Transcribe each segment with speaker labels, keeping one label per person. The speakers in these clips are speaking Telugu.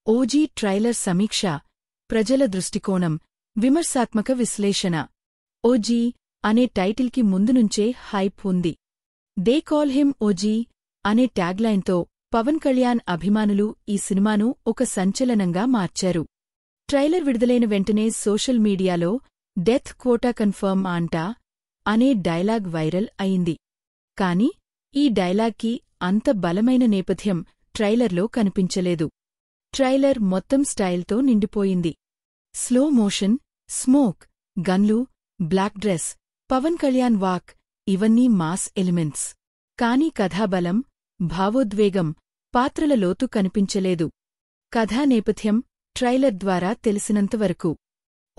Speaker 1: ఓజీ ట్రైలర్ సమీక్ష, ప్రజల దృష్టికోణం, విమర్శాత్మక విశ్లేషణ. ఓజీ అనే టైటిల్కి ముందునుంచే హైప్ ఉంది. దే కాల్ హిమ్ ఓజీ అనే ట్యాగ్లైన్తో పవన్ కళ్యాణ్ అభిమానులు ఈ సినిమాను ఒక సంచలనంగా మార్చారు. ట్రైలర్ విడుదలైన వెంటనే సోషల్ మీడియాలో డెత్ క్వోటా కన్ఫర్మ్ అంటా అనే డైలాగ్ వైరల్ అయింది. కాని ఈ డైలాగ్కి అంత బలమైన నేపథ్యం ట్రైలర్లో కనిపించలేదు. ట్రైలర్ మొత్తం స్టైల్తో నిండిపోయింది. స్లో మోషన్, స్మోక్, గన్లు, black dress, Pawan Kalyan walk ఇవన్నీ మాస్ ఎలిమెంట్స్. కాని కథాబలం, భావోద్వేగం, పాత్రల లోతు కనిపించలేదు. కథా నేపథ్యం ట్రైలర్ ద్వారా తెలిసినంతవరకు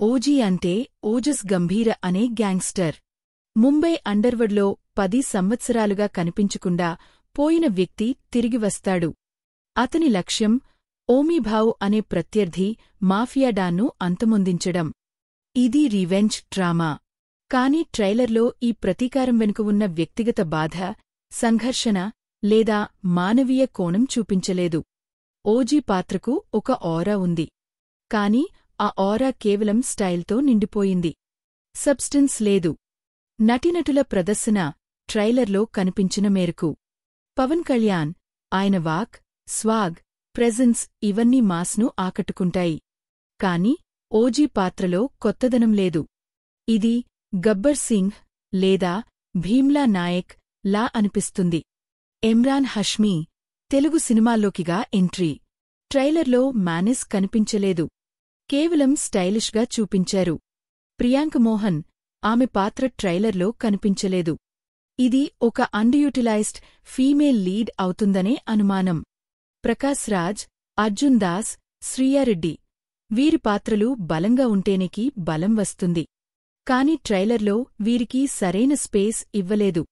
Speaker 1: ఓజీ అంటే ఓజస్ గంభీర అనే గ్యాంగ్స్టర్. ముంబై అండర్వర్డ్లో 10 సంవత్సరాలుగా కనిపించకుండా పోయిన వ్యక్తి తిరిగి వస్తాడు. అతని లక్ష్యం ఓమీభావ్ అనే ప్రత్యర్థి మాఫియా డాన్ను అంతమొందించడం. ఇది రివెంజ్ డ్రామా. కాని ట్రైలర్లో ఈ ప్రతీకారం వెనుక ఉన్న వ్యక్తిగత బాధ, సంఘర్షణ లేదా మానవీయ కోణం చూపించలేదు. ఓజీ పాత్రకు ఒక ఆరా ఉంది. కాని ఆ ఆరా కేవలం స్టైల్తో నిండిపోయింది. సబ్స్టెన్స్ లేదు. నటీనటుల ప్రదర్శన ట్రైలర్లో కనిపించిన మేరకు. పవన్ కళ్యాణ్, ఆయన వాక్, స్వాగ్, ప్రెజెన్స్ ఇవన్నీ మాస్ను ఆకట్టుకుంటాయి. కాని ఓజీ పాత్రలో కొత్తదనం లేదు. ఇది గబ్బర్ సింగ్ లేదా భీమ్లా నాయక్ లా అనిపిస్తుంది. ఇమ్రాన్ హష్మీ తెలుగు సినిమాల్లోకిగా ఎంట్రీ. ట్రైలర్లో మేనెస్ కనిపించలేదు. కేవలం స్టైలిష్గా చూపించారు. ప్రియాంక మోహన్, ఆమె పాత్ర ట్రైలర్లో కనిపించలేదు. ఇది ఒక అండర్యూటిలైజ్డ్ ఫీమేల్ లీడ్ అవుతుందనే అనుమానం. ప్రకాశ్ రాజ్, అర్జున్ దాస్, శ్రీయారెడ్డి వీరి పాత్రలు బలంగా ఉంటేనేకి బలం వస్తుంది. కాని ట్రైలర్లో వీరికి సరైన స్పేస్ ఇవ్వలేదు.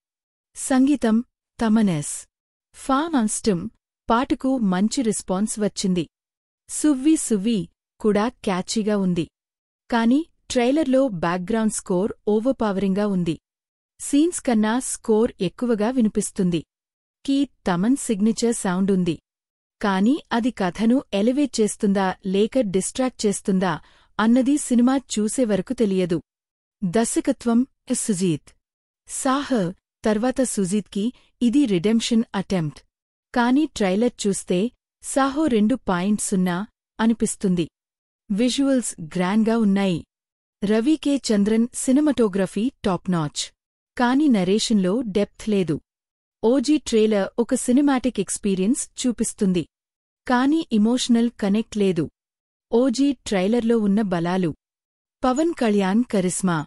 Speaker 1: సంగీతం తమనెస్. ఫామ్ పాటకు మంచి రెస్పాన్స్ వచ్చింది. సువ్వి సువ్వి కూడా క్యాచీగా ఉంది. కాని ట్రైలర్లో బ్యాక్గ్రౌండ్ స్కోర్ ఓవర్పవరింగ్గా ఉంది. సీన్స్ కన్నా స్కోర్ ఎక్కువగా వినిపిస్తుంది. తమన్ సిగ్నేచర్ సౌండ్ ఉంది. కాని అది కథను ఎలివేట్ చేస్తుందా లేక డిస్ట్రాక్ట్ చేస్తుందా అన్నది సినిమా చూసేవరకు తెలియదు. దర్శకత్వం సుజీత్. సాహర్ తర్వాత సుజీత్కి ఇది రిడెంప్షన్ అటెంప్ట్. కాని ట్రైలర్ చూస్తే సాహో 2.0 అనిపిస్తుంది. విజువల్స్ గ్రాండ్గా ఉన్నాయి. Ravi K Chandran cinematography top notch. కాని నరేషన్లో డెప్త్ లేదు. ఓజీ ట్రైలర్ ఒక సినిమాటిక్ ఎక్స్పీరియన్స్ చూపిస్తుంది. కాని ఇమోషనల్ కనెక్ట్ లేదు. ఓజీ ట్రైలర్లో ఉన్న బలాలు: Pawan Kalyan charisma,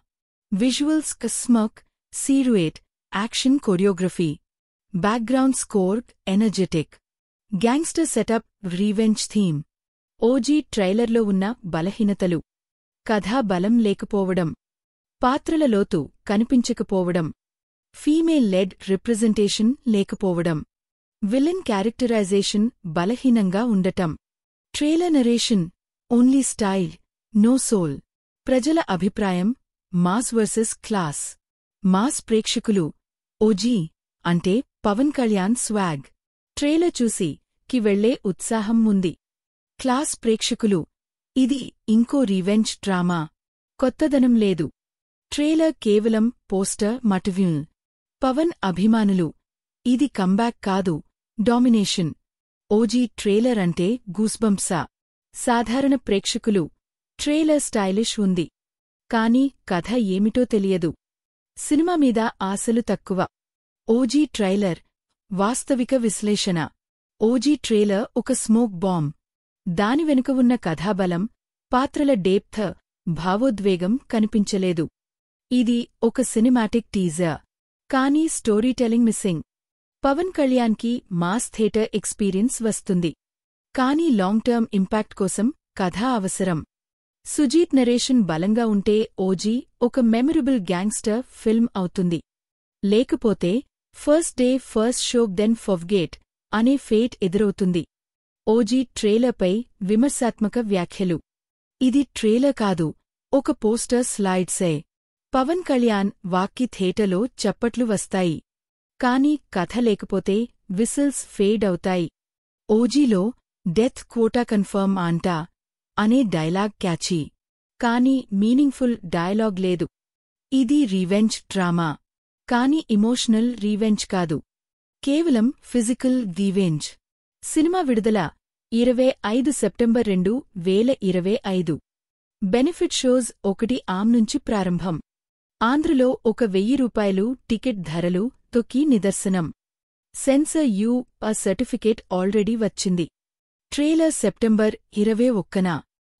Speaker 1: visuals smoke, సీరుయేట్, action choreography, background score energetic, gangster setup, revenge theme. OG ట్రైలర్లో ఉన్న బలహీనతలు: కథా బలం లేకపోవడం, పాత్రల లోతు కనిపించకపోవడం, ఫీమేల్ లెడ్ రిప్రజెంటేషన్ లేకపోవడం, విలన్ క్యారెక్టరైజేషన్ బలహీనంగా ఉండటం, trailer narration only style, no soul. ప్రజల అభిప్రాయం మాస్ వర్సెస్ క్లాస్. మాస్ ప్రేక్షకులు ఓజీ అంటే పవన్ కళ్యాణ్ స్వాగ్, ట్రైలర్ చూసి కి వెళ్లే ఉత్సాహం ఉంది. క్లాస్ ప్రేక్షకులు ఇది ఇంకో రివెంజ్ డ్రామా, కొత్తదనం లేదు. ట్రైలర్ కేవలం పోస్టర్ మటవ్యూన్. పవన్ అభిమానులు ఇది కంబ్యాక్ కాదు, డామినేషన్. ఓజీ ట్రైలర్ అంటే గూస్బంప్సా. సాధారణ ప్రేక్షకులు ట్రైలర్ స్టైలిష్ ఉంది. కాని కథ ఏమిటో తెలియదు. సినిమా మీద ఆశలు తక్కువ. ఓజీ ట్రైలర్ వాస్తవిక విశ్లేషణ. ఓజీ ట్రైలర్ ఒక స్మోక్ బాంబ్. దాని వెనుక ఉన్న కథాబలం, పాత్రల డేప్త్, భావోద్వేగం కనిపించలేదు. ఇది ఒక సినిమాటిక్ టీజర్. కానీ స్టోరీటెల్లింగ్ మిస్సింగ్. పవన్ కళ్యాణ్కి మాస్ థియేటర్ ఎక్స్పీరియన్స్ వస్తుంది. కానీ లాంగ్ టర్మ్ ఇంపాక్ట్ కోసం కథ అవసరం. సుజీత్ నరేషన్ బలంగా ఉంటే ఓజీ ఒక మెమరబుల్ గ్యాంగ్స్టర్ ఫిల్మ్ అవుతుంది. లేకపోతే first day first show then forget అనే ఫేట్ ఎదురవుతుంది. ఓజీ ట్రైలర్పై విమర్శాత్మక వ్యాఖ్యలు. ఇది ట్రైలర్ కాదు, ఒక పోస్టర్ స్లైడ్సే. పవన్ కళ్యాణ్ వాక్కి థియేటర్లో చప్పట్లు వస్తాయి. కాని కథ లేకపోతే విసిల్స్ ఫేడ్ అవుతాయి. ఓజీలో డెత్ క్వోటా కన్ఫర్మ్ అంటా అనే డైలాగ్ క్యాచీ. కాని మీనింగ్ఫుల్ డైలాగ్ లేదు. ఇది రీవెంజ్ డ్రామా. కాని ఎమోషనల్ రీవెంజ్ కాదు, కేవలం ఫిజికల్ రీవెంజ్. సినిమా విడుదల 25 సెప్టెంబర్ 2025. బెనిఫిట్ షోస్ 1 ఆమ్ నుంచి ప్రారంభం. ఆంధ్రలో 1000 రూపాయలు టికెట్ ధరలు తొక్కి నిదర్శనం. Censor U A certificate already వచ్చింది. ట్రైలర్ సెప్టెంబర్ 21న.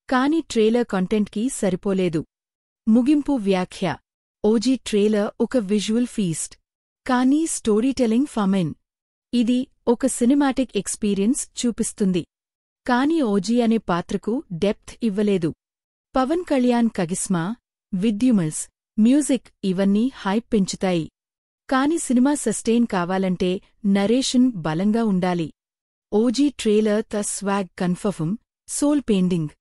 Speaker 1: కాని ట్రైలర్ కంటెంట్కి సరిపోలేదు. ముగింపు వ్యాఖ్య. ఓజీ ట్రైలర్ ఒక విజువల్ ఫీస్ట్. కానీ స్టోరీటెల్లింగ్ ఫమెన్. ఇది ఒక సినిమాటిక్ ఎక్స్పీరియన్స్ చూపిస్తుంది. కాని ఓజీ అనే పాత్రకు డెప్త్ ఇవ్వలేదు. పవన్ కళ్యాణ్ కగిస్మా, విద్యుమల్స్, మ్యూజిక్ ఇవన్నీ హైప్ పెంచుతాయి. కాని సినిమా సస్టెయిన్ కావాలంటే నరేషన్ బలంగా ఉండాలి. ఓజీ ట్రైలర్ త స్వాగ్ కన్ఫర్మ్, సోల్ పెండింగ్.